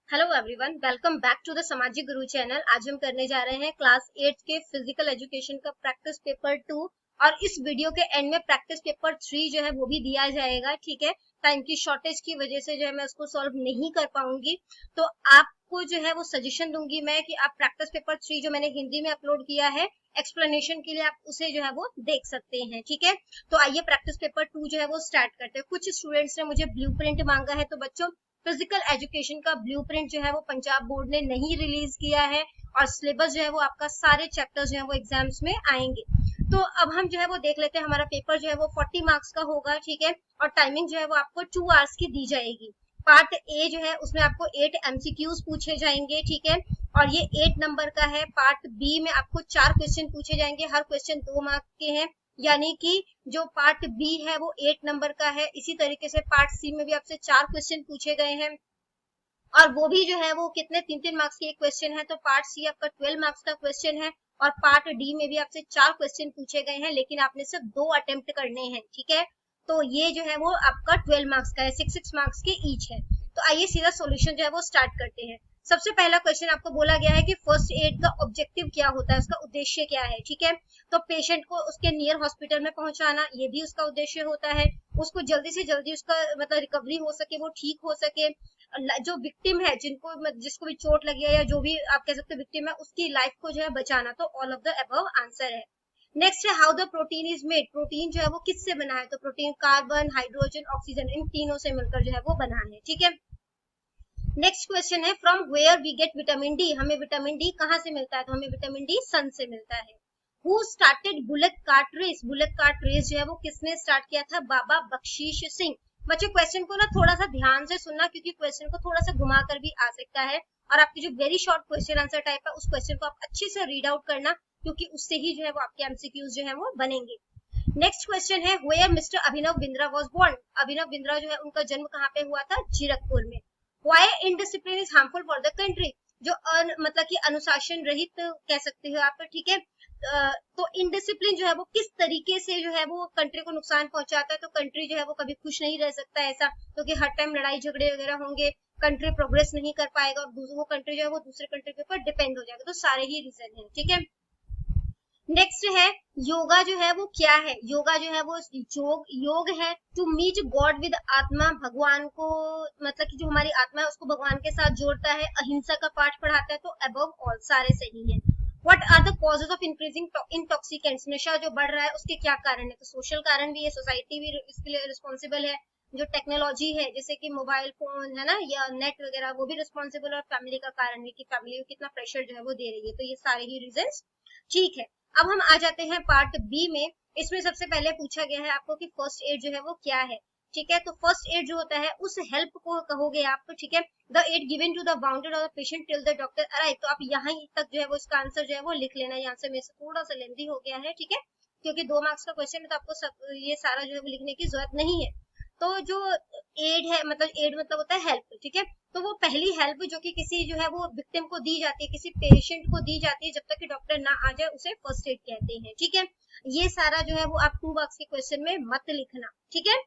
Hello everyone, welcome back to the Samajik Guru channel. आज हम करने जा रहे हैं क्लास 8 के फिजिकल एजुकेशन का प्रैक्टिस पेपर 2 और इस वीडियो के एंड में प्रैक्टिस पेपर 3 जो है वो भी दिया जाएगा। ठीक है, टाइम की शॉर्टेज की वजह से जो है मैं उसको सॉल्व नहीं कर पाऊंगी, तो आपको जो है वो सजेशन दूंगी मैं कि आप प्रैक्टिस पेपर 3 जो मैंने हिंदी में अपलोड किया है एक्सप्लेनेशन के लिए, आप उसे जो है वो देख सकते हैं। ठीक है, तो आइए प्रैक्टिस पेपर 2 जो है वो स्टार्ट करते हैं। कुछ स्टूडेंट्स ने मुझे ब्लूप्रिंट मांगा है, तो बच्चों फिजिकल एजुकेशन का ब्लूप्रिंट जो है वो पंजाब बोर्ड ने नहीं रिलीज किया है और सिलेबस जो है वो आपका सारे चैप्टर्स जो है वो एग्जाम्स में आएंगे। तो अब हम जो है वो देख लेते हैं। हमारा पेपर जो है वो 40 मार्क्स का होगा। ठीक है, और टाइमिंग जो है वो आपको 2 आवर्स की दी जाएगी। पार्ट ए जो है उसमें आपको 8 एमसीक्यूज पूछे जाएंगे। ठीक है, और ये 8 नंबर का है। पार्ट बी में आपको 4 क्वेश्चन पूछे जाएंगे, हर क्वेश्चन 2 मार्क्स के हैं, यानी कि जो पार्ट बी है वो 8 नंबर का है। इसी तरीके से पार्ट सी में भी आपसे 4 क्वेश्चन पूछे गए हैं और वो भी जो है वो कितने 3-3 मार्क्स के एक क्वेश्चन है। तो पार्ट सी आपका 12 मार्क्स का क्वेश्चन है और पार्ट डी में भी आपसे 4 क्वेश्चन पूछे गए हैं, लेकिन आपने सिर्फ 2 अटेम्प्ट करने हैं। ठीक है, तो ये जो है वो आपका 12 मार्क्स का है, 6 मार्क्स के ईच है। तो आइए सीधा सॉल्यूशन जो है वो स्टार्ट करते हैं। सबसे पहला क्वेश्चन आपको बोला गया है कि फर्स्ट एड का ऑब्जेक्टिव क्या होता है, उसका उद्देश्य क्या है। ठीक है, तो पेशेंट को उसके नियर हॉस्पिटल में पहुंचाना, ये भी उसका उद्देश्य होता है। उसको जल्दी से जल्दी उसका मतलब रिकवरी हो सके, वो ठीक हो सके। जो विक्टिम है, जिसको भी चोट लगी है या जो भी आप कह सकते हो विक्टिम है, उसकी लाइफ को जो है बचाना। तो all of the above answer है। नेक्स्ट है how the protein is made. Protein जो है वो किससे बना है, तो प्रोटीन कार्बन, हाइड्रोजन, ऑक्सीजन, इन तीनों से मिलकर जो है वो बना है। ठीक है, next question is from where we get vitamin D. हमें विटामिन डी कहाँ से मिलता है, तो हमें विटामिन डी सन से मिलता है। Who started bullet cart race. Bullet cart race जो है वो किसने स्टार्ट किया था, बाबा बख्शीश सिंह। बच्चों क्वेश्चन को ना थोड़ा सा ध्यान से सुनना, क्योंकि क्वेश्चन को थोड़ा सा घुमा कर भी आ सकता है और आपकी जो very short question answer type है उस क्वेश्चन को आप अच्छे से रीड आउट करना, क्योंकि उससे ही जो है वो आपके एमसीक्यूज जो है वो बनेंगे। नेक्स्ट क्वेश्चन है where mister Abhinav Bindra was born. Abhinav Bindra जो है उनका जन्म कहाँ पे हुआ था, जीरकपुर में। Why indiscipline is harmful for the country। जो मतलब कि अनुशासन रहित कह सकते हो आप। ठीक है, तो इनडिसिप्लिन जो है वो किस तरीके से जो है वो कंट्री को नुकसान पहुंचाता है। तो कंट्री जो है वो कभी खुश नहीं रह सकता ऐसा, क्योंकि हर टाइम लड़ाई झगड़े वगैरह होंगे, कंट्री प्रोग्रेस नहीं कर पाएगा और वो कंट्री जो है वो दूसरे कंट्री के ऊपर डिपेंड हो जाएगा। तो सारे ही रीजन है। ठीक है, नेक्स्ट है योगा जो है वो क्या है। योगा जो है वो योग है टू मीट गॉड विद आत्मा। भगवान को मतलब कि जो हमारी आत्मा है उसको भगवान के साथ जोड़ता है। अहिंसा का पाठ पढ़ाता है। तो अबव ऑल सारे सही है। What are the causes of increasing intoxicants. नशा जो बढ़ रहा है उसके क्या कारण है, तो सोशल कारण भी है, सोसाइटी भी इसके लिए रिस्पॉन्सिबल है। जो टेक्नोलॉजी है जैसे कि मोबाइल फोन है ना या नेट वगैरह, वो भी रिस्पॉन्सिबल। और फैमिली का कारण है कि फैमिली को कितना प्रेशर जो है वो दे रही है। तो ये सारे ही रीजन ठीक है। अब हम आ जाते हैं पार्ट बी में। इसमें सबसे पहले पूछा गया है आपको कि फर्स्ट एड जो है वो क्या है। ठीक है, तो फर्स्ट एड जो होता है उस हेल्प को कहोगे आप। ठीक है, the aid given to the wounded और patient till the doctor arrive. तो आप यहाँ तक जो है वो इसका आंसर जो है वो लिख लेना। यहाँ से मेरे से थोड़ा सा लेंदी हो गया है। ठीक है, क्योंकि 2 मार्क्स का क्वेश्चन है तो आपको ये सारा जो है वो लिखने की जरूरत नहीं है। तो जो एड है, मतलब एड मतलब होता है हेल्प। ठीक है, तो वो पहली हेल्प जो कि किसी जो है वो विक्टिम को दी जाती है, किसी पेशेंट को दी जाती है जब तक कि डॉक्टर ना आ जाए, उसे फर्स्ट एड कहते हैं। ठीक है, ये सारा जो है वो आप 2 मार्क्स के क्वेश्चन में मत लिखना। ठीक है,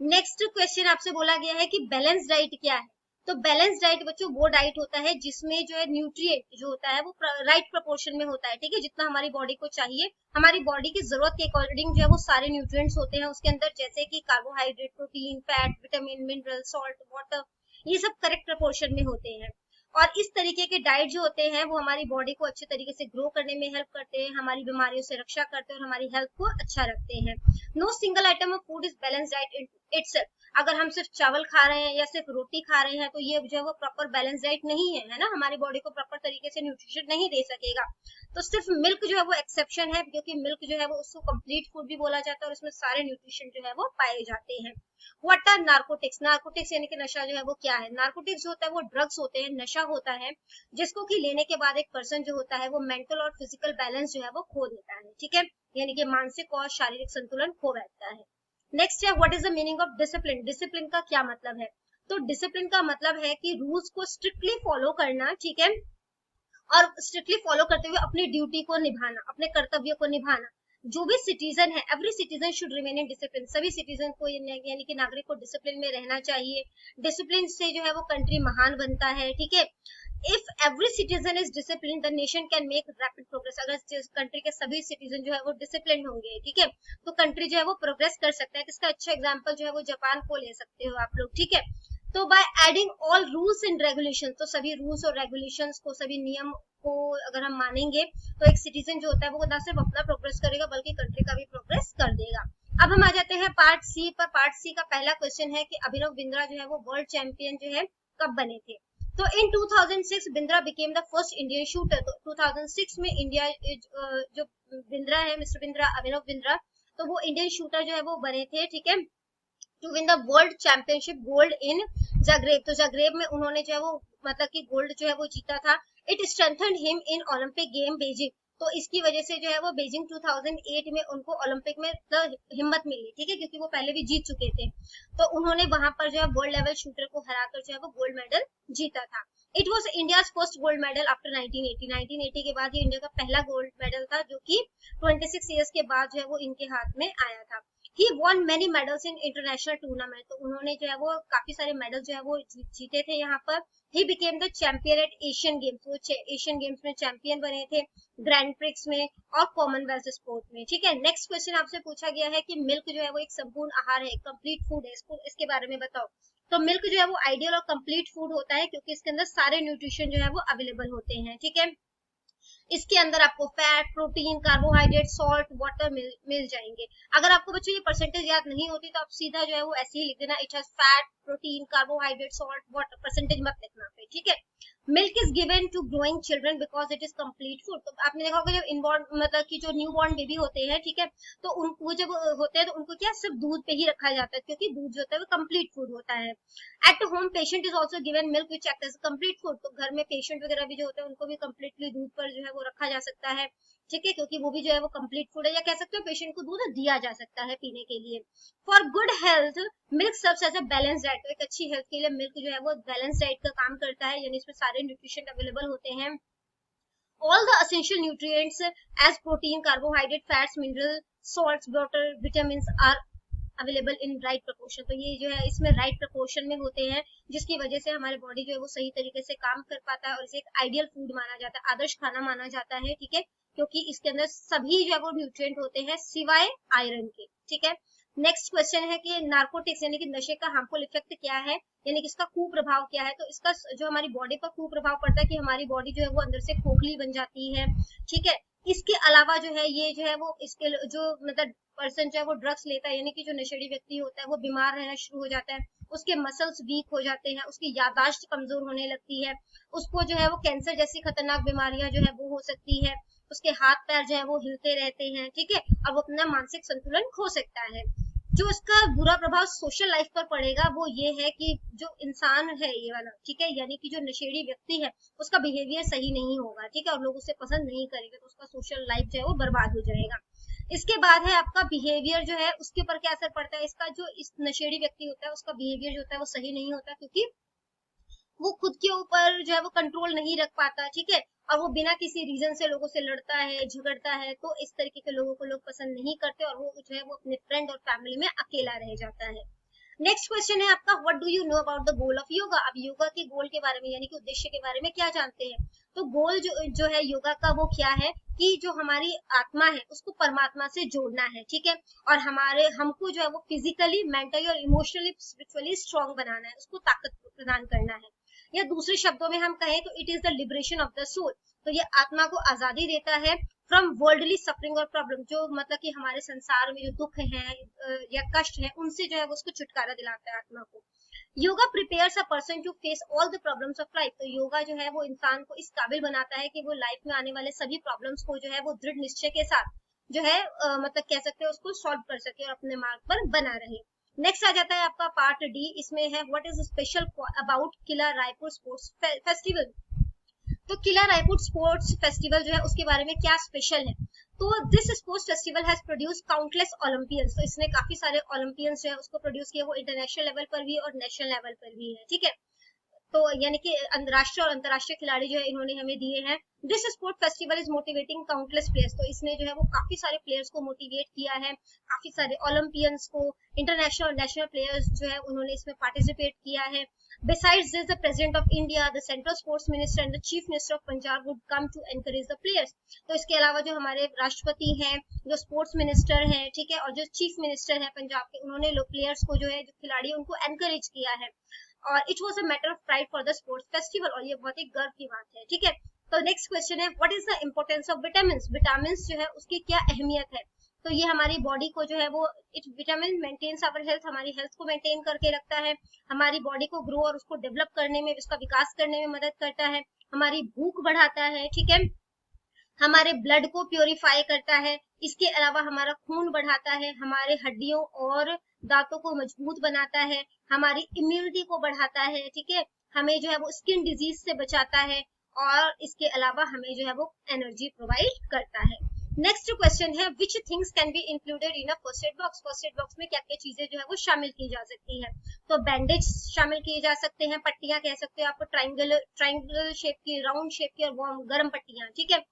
नेक्स्ट क्वेश्चन आपसे बोला गया है कि बैलेंस डाइट क्या है। तो बैलेंस डाइट बच्चों वो डाइट होता है जिसमें जो है न्यूट्रिएंट जो होता है वो राइट प्रोपोर्शन में होता है। ठीक है, जितना हमारी बॉडी को चाहिए, हमारी बॉडी की जरूरत के अकॉर्डिंग जो है वो सारे न्यूट्रिएंट्स होते हैं उसके अंदर, जैसे कि carbohydrate, protein, fat, vitamin, mineral, salt, water, ये सब करेक्ट प्रोपोर्शन में होते हैं। और इस तरीके के डाइट जो होते हैं वो हमारी बॉडी को अच्छे तरीके से ग्रो करने में हेल्प करते हैं, हमारी बीमारियों से रक्षा करते हैं और हमारी हेल्थ को अच्छा रखते हैं। No single item of food is balance diet itself. अगर हम सिर्फ चावल खा रहे हैं या सिर्फ रोटी खा रहे हैं तो ये जो है वो प्रॉपर बैलेंस डाइट नहीं है, है ना। हमारी बॉडी को प्रॉपर तरीके से न्यूट्रिशन नहीं दे सकेगा। तो सिर्फ मिल्क जो है वो एक्सेप्शन है, क्योंकि मिल्क जो है वो उसको कंप्लीट फूड भी बोला जाता है और उसमें सारे न्यूट्रिशन जो है वो पाए जाते हैं। What are narcotics. नार्कोटिक्स यानी कि नशा जो है वो क्या है। नार्कोटिक्स जो होता है वो ड्रग्स होते हैं, नशा होता है जिसको कि लेने के बाद एक पर्सन जो होता है वो मेंटल और फिजिकल बैलेंस जो है वो खो देता है। ठीक है, यानी कि मानसिक और शारीरिक संतुलन खो बैठता है। नेक्स्ट है what is the meaning of discipline. Discipline का क्या मतलब है, तो डिसिप्लिन का मतलब है कि रूल्स को स्ट्रिक्टली फॉलो करना। ठीक है, और स्ट्रिक्टली फॉलो करते हुए अपनी ड्यूटी को निभाना, अपने कर्तव्य को निभाना। जो भी सिटीजन है, every citizen should remain in discipline, सभी सिटीजन को यानी कि नागरिक को डिसिप्लिन में रहना चाहिए। डिसिप्लिन से जो है वो कंट्री महान बनता है, ठीक है। If every citizen is discipline the nation can make rapid progress, अगर कंट्री के सभी सिटीजन जो है वो डिसिप्लिन होंगे, ठीक है, तो कंट्री जो है वो प्रोग्रेस कर सकता है। इसका अच्छा एग्जांपल जो है वो जापान को ले सकते हो आप लोग, ठीक है। तो by adding all rules and regulation, तो सभी रूल्स और रेगुलेशंस को, सभी नियम को अगर हम मानेंगे तो एक सिटीजन जो होता है वो ना सिर्फ अपना प्रोग्रेस करेगा बल्कि कंट्री का भी प्रोग्रेस कर देगा। अब हम आ जाते हैं पार्ट सी पर। पार्ट सी का पहला क्वेश्चन है कि अभिनव बिंद्रा जो है वो वर्ल्ड चैंपियन जो है कब बने थे। तो इन 2006 Bindra became the first Indian shooter. तो 2006 में इंडिया जो बिंद्रा है, मिस्टर बिंद्रा, अभिनव बिंद्रा, तो वो इंडियन शूटर जो है वो बने थे, ठीक है, to win the world championship gold in Zagreb. तो जाग्रेब में उन्होंने जो है वो मतलब कि गोल्ड जो है वो जीता था। It strengthened him in Olympic game Beijing, तो इसकी वजह से जो है वो बीजिंग 2008 में उनको ओलंपिक में हिम्मत मिली, ठीक है, क्योंकि वो पहले भी जीत चुके थे। तो उन्होंने वहां पर जो है वर्ल्ड लेवल शूटर को हराकर जो है वो गोल्ड मेडल जीता था। It was India's first gold medal after 1980 के बाद ये इंडिया का पहला गोल्ड मेडल था, जो कि 26 ईयर्स के बाद जो है वो इनके हाथ में आया था। He won many medals in international tournament, तो उन्होंने जो है वो काफी सारे मेडल जो है वो जीते थे यहाँ पर। He became the champion at Asian Games, वो एशियन गेम्स में चैंपियन बने थे, ग्रैंड प्रिक्स में और कॉमनवेल्थ स्पोर्ट में, ठीक है। नेक्स्ट क्वेश्चन आपसे पूछा गया है कि मिल्क जो है वो एक संपूर्ण आहार है, कंप्लीट फूड है, इसके बारे में बताओ। तो मिल्क जो है वो आइडियल और कंप्लीट फूड होता है क्योंकि इसके अंदर सारे न्यूट्रिशन जो है वो अवेलेबल होते हैं, ठीक है। इसके अंदर आपको fat, protein, carbohydrate, salt, water मिल जाएंगे। अगर आपको बच्चों ये परसेंटेज याद नहीं होती तो आप सीधा जो है वो ऐसे ही लिख देना, it has fat, protein, carbohydrate, salt, water, percentage मत लिखना पे, ठीक है। Milk is given to growing children because it is complete food. तो आपने देखा होगा जब इनबॉर्न मतलब कि जो न्यू बॉर्न बेबी होते हैं, ठीक है, तो उनको जब होते हैं तो उनको क्या सिर्फ दूध पे ही रखा जाता है क्योंकि दूध जो होता है वो कंप्लीट फूड होता है। At home patient is also given milk which act as complete food, तो घर में पेशेंट वगैरह भी जो होते हैं उनको भी कंप्लीटली दूध पर जो है वो रखा जा सकता है, ठीक है, क्योंकि वो भी जो है वो कंप्लीट फूड है, या कह सकते हो पेशेंट को दूध दिया जा सकता है पीने के लिए। For good health milk serves as a balance diet, तो एक अच्छी हेल्थ के लिए मिल्क जो है वो बैलेंस डाइट का काम करता है, यानी इसमें सारे न्यूट्रिशन अवेलेबल होते हैं। all the essential nutrients as protein, carbohydrate, fats, mineral, salts, water, vitamins are available in right proportion. तो ये जो है इसमें राइट प्रपोर्शन में होते हैं जिसकी वजह से हमारे बॉडी जो है वो सही तरीके से काम कर पाता है और इसे एक आइडियल फूड माना जाता है, आदर्श खाना माना जाता है, ठीक है, क्योंकि इसके अंदर सभी जो है वो न्यूट्रिएंट होते हैं सिवाय आयरन के, ठीक है। नेक्स्ट क्वेश्चन है कि नार्कोटिक्स यानी कि नशे का हार्मफुल इफेक्ट क्या है, यानी कि इसका कुप्रभाव क्या है। तो इसका जो हमारी बॉडी पर कुप्रभाव पड़ता है कि हमारी बॉडी जो है वो अंदर से खोखली बन जाती है, ठीक है। इसके अलावा जो है ये जो है वो इसके जो मतलब पर्सन जो है वो ड्रग्स लेता है यानी कि जो नशेड़ी व्यक्ति होता है वो बीमार रहना शुरू हो जाता है, उसके मसल्स वीक हो जाते हैं, उसकी याददाश्त कमजोर होने लगती है, उसको जो है वो कैंसर जैसी खतरनाक बीमारियां जो है वो हो सकती है, उसके हाथ पैर जो है वो हिलते रहते हैं, ठीक है, और वो अपना मानसिक संतुलन खो सकता है। जो इसका बुरा प्रभाव सोशल लाइफ पर पड़ेगा वो ये है कि जो इंसान है ये वाला, ठीक है, यानी कि जो नशेड़ी व्यक्ति है उसका बिहेवियर सही नहीं होगा, ठीक है, और लोग उसे पसंद नहीं करेंगे तो उसका सोशल लाइफ जो है वो बर्बाद हो जाएगा। इसके बाद है आपका बिहेवियर जो है उसके ऊपर क्या असर पड़ता है। इसका जो इस नशेड़ी व्यक्ति होता है उसका बिहेवियर जो होता है वो सही नहीं होता क्योंकि वो खुद के ऊपर जो है वो कंट्रोल नहीं रख पाता, ठीक है, और वो बिना किसी रीजन से लोगों से लड़ता है, झगड़ता है, तो इस तरीके के लोगों को लोग पसंद नहीं करते और वो जो है वो अपने फ्रेंड और फैमिली में अकेला रह जाता है। नेक्स्ट क्वेश्चन है आपका what do you know about the goal of yoga. अब योगा के गोल के बारे में यानी कि उद्देश्य के बारे में क्या जानते हैं। तो गोल जो है योगा का वो क्या है कि जो हमारी आत्मा है उसको परमात्मा से जोड़ना है, ठीक है, और हमको जो है वो फिजिकली, मेंटली और इमोशनली, स्पिरिचुअली स्ट्रॉन्ग बनाना है, उसको ताकत प्रदान करना है, या दूसरे शब्दों में हम कहें तो it is the liberation of the soul. तो ये आत्मा को आजादी देता है फ्रॉम वर्ल्डली सफरिंग और प्रॉब्लम, जो मतलब कि हमारे संसार में जो दुख है या कष्ट है उनसे जो है उसको छुटकारा दिलाता है आत्मा को। Yoga prepares a person to face all the problems of life. तो योगा जो है वो इंसान को इस काबिल बनाता है कि वो लाइफ में आने वाले सभी प्रॉब्लम्स को जो है वो दृढ़ निश्चय के साथ जो है मतलब कह सकते हैं उसको सॉल्व कर सके और अपने मार्ग पर बना रहे। नेक्स्ट आ जाता है आपका पार्ट डी, इसमें है what is special about Qila Raipur sports festival. तो किला रायपुर स्पोर्ट्स फेस्टिवल जो है उसके बारे में क्या स्पेशल है। तो this sports festival has produce countless Olympians. तो इसने काफी सारे ओलंपियंस जो है उसको प्रोड्यूस किया, वो इंटरनेशनल लेवल पर भी और नेशनल लेवल पर भी है, ठीक है। तो यानी कि राष्ट्रीय और अंतर्राष्ट्रीय खिलाड़ी जो है इन्होंने हमें दिए हैं। This sport festival is motivating countless players, तो इसने जो है वो काफी सारे प्लेयर्स को मोटिवेट किया है, काफी सारे ओलंपियंस को, इंटरनेशनल और नेशनल प्लेयर्स जो है उन्होंने इसमें पार्टिसिपेट किया है। Besides this, the President of India, the Central Sports Minister and the Chief Minister of Punjab would come to encourage the players. तो इसके अलावा जो हमारे राष्ट्रपति हैं, जो स्पोर्ट्स मिनिस्टर हैं, ठीक है, और जो चीफ मिनिस्टर हैं पंजाब के, उन्होंने लोग प्लेयर्स को जो है, जो खिलाड़ी है, उनको एनकरेज किया है। और it was a matter of pride for the sports festival, और ये बहुत ही गर्व की बात है, ठीक है। तो नेक्स्ट क्वेश्चन है, what is the importance of vitamin? Vitamin जो है उसकी क्या अहमियत है? तो ये हमारी बॉडी को जो है वो, it vitamin maintains our health, हमारी हेल्थ को मेंटेन करके रखता है, हमारी बॉडी को ग्रो और उसको डेवलप करने में, उसका विकास करने में मदद करता है, हमारी भूख बढ़ाता है, ठीक है, हमारे ब्लड को प्योरीफाई करता है, इसके अलावा हमारा खून बढ़ाता है, हमारे हड्डियों और दांतों को मजबूत बनाता है, हमारी इम्यूनिटी को बढ़ाता है, ठीक है, हमें जो है वो स्किन डिजीज से बचाता है, और इसके अलावा हमें जो है वो एनर्जी प्रोवाइड करता है। नेक्स्ट क्वेश्चन है, which things can be included in a first aid box? First aid box में क्या क्या चीजें जो है वो शामिल की जा सकती है? तो बैंडेज शामिल किए जा सकते हैं, पट्टियां कह सकते हो आप, ट्राइंगल शेप की, राउंड शेप की और वार्म गर्म पट्टियां, ठीक है।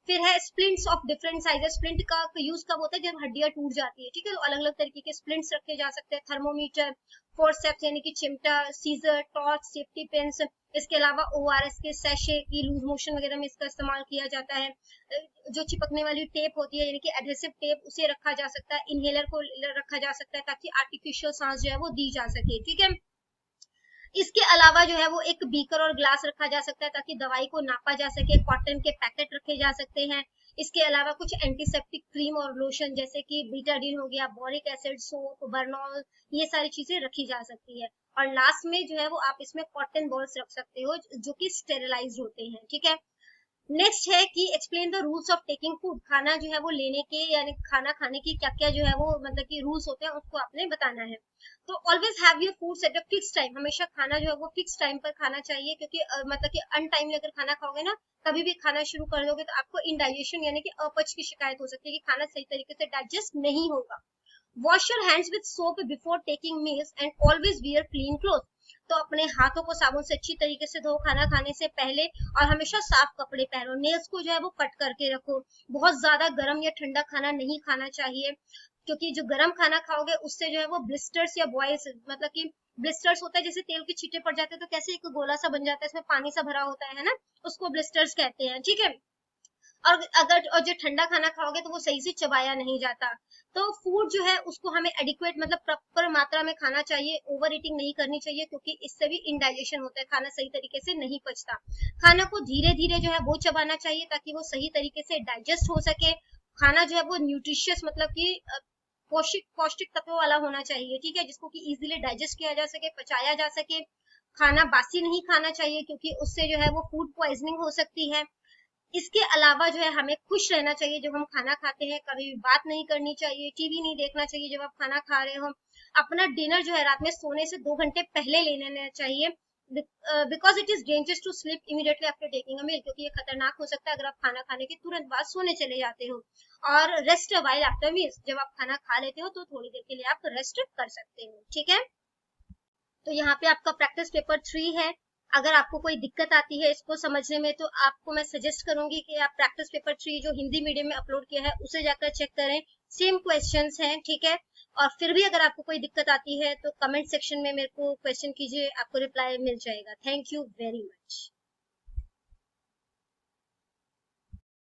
फिर है splints of different sizes, splint का यूज कब होता है? जब हड्डियां टूट जाती है, ठीक है, तो अलग अलग तरीके के स्प्लिंट्स रखे जा सकते हैं, थर्मोमीटर, फोर्सेप्स यानी कि चिमटा, सीजर, टॉर्च, सेफ्टी पिन्स, इसके अलावा ORS के सैशे की लूज मोशन वगैरह में इसका इस्तेमाल किया जाता है। जो चिपकने वाली टेप होती है यानी कि एडहेसिव टेप, उसे रखा जा सकता है, इनहेलर को रखा जा सकता है ताकि आर्टिफिशियल सांस जो है वो दी जा सके, ठीक है। इसके अलावा जो है वो एक बीकर और ग्लास रखा जा सकता है ताकि दवाई को नापा जा सके, कॉटन के पैकेट रखे जा सकते हैं, इसके अलावा कुछ एंटीसेप्टिक क्रीम और लोशन जैसे कि बीटाडीन हो गया, बोरिक एसिड, सोप, बर्नॉल, ये सारी चीजें रखी जा सकती है। और लास्ट में जो है वो आप इसमें कॉटन बॉल्स रख सकते हो जो कि स्टेरिलाइज होते हैं, ठीक है। नेक्स्ट है कि explain the rules of taking food, खाना जो है वो लेने के यानी खाना खाने की क्या क्या जो है वो मतलब कि रूल्स होते हैं उसको आपने बताना है। तो always have your food at a fix time, हमेशा खाना जो है वो फिक्स टाइम पर खाना चाहिए, क्योंकि मतलब कि अनटाइमली अगर खाना खाओगे ना, कभी भी खाना शुरू कर दोगे तो आपको इंडाइजेशन यानी कि अपच की शिकायत हो सकती है कि खाना सही तरीके से डाइजेस्ट नहीं होगा। Wash your hands with soap before taking meals and always wear clean cloth, तो अपने हाथों को साबुन से अच्छी तरीके से धो खाना खाने से पहले, और हमेशा साफ कपड़े पहनो, नेल्स को जो है वो कट करके रखो, बहुत ज्यादा गर्म या ठंडा खाना नहीं खाना चाहिए, क्योंकि जो गर्म खाना खाओगे उससे जो है वो ब्लिस्टर्स या बॉयल्स, मतलब कि ब्लिस्टर्स होता है जैसे तेल के छींटे पड़ जाते हैं तो कैसे एक गोला सा बन जाता है, इसमें पानी सा भरा होता है ना, उसको ब्लिस्टर्स कहते हैं, ठीक है। और जो ठंडा खाना खाओगे तो वो सही से चबाया नहीं जाता। तो फूड जो है उसको हमें एडिक्वेट मतलब प्रॉपर मात्रा में खाना चाहिए, ओवर ईटिंग नहीं करनी चाहिए, क्योंकि इससे भी इंडाइजेशन होता है, खाना सही तरीके से नहीं पचता। खाना को धीरे धीरे जो है वो चबाना चाहिए ताकि वो सही तरीके से डाइजेस्ट हो सके। खाना जो है वो न्यूट्रिशियस मतलब कि पौष्टिक पौष्टिक तत्वों वाला होना चाहिए, ठीक है, जिसको कि इजीली डाइजेस्ट किया जा सके, पचाया जा सके। खाना बासी नहीं खाना चाहिए क्योंकि उससे जो है वो फूड पॉइजनिंग हो सकती है। इसके अलावा जो है हमें खुश रहना चाहिए जब हम खाना खाते हैं, कभी भी बात नहीं करनी चाहिए, टीवी नहीं देखना चाहिए जब आप खाना खा रहे हो। अपना डिनर जो है रात में सोने से 2 घंटे पहले ले लेना चाहिए, because it is dangerous to sleep immediately after taking a meal, क्योंकि ये खतरनाक हो सकता है अगर आप खाना खाने के तुरंत बाद सोने चले जाते हो। और रेस्ट व्हाइल आफ्टर मील्स, जब आप खाना खा लेते हो तो थोड़ी देर के लिए आप रेस्ट कर सकते हो, ठीक है। तो यहाँ पे आपका प्रैक्टिस पेपर 3 है। अगर आपको कोई दिक्कत आती है इसको समझने में तो आपको मैं सजेस्ट करूंगी कि आप प्रैक्टिस पेपर 3 जो हिंदी मीडियम में अपलोड किया है उसे जाकर चेक करें, सेम क्वेश्चंस हैं, ठीक है। और फिर भी अगर आपको कोई दिक्कत आती है तो कमेंट सेक्शन में मेरे को क्वेश्चन कीजिए, आपको रिप्लाई मिल जाएगा। Thank you very much.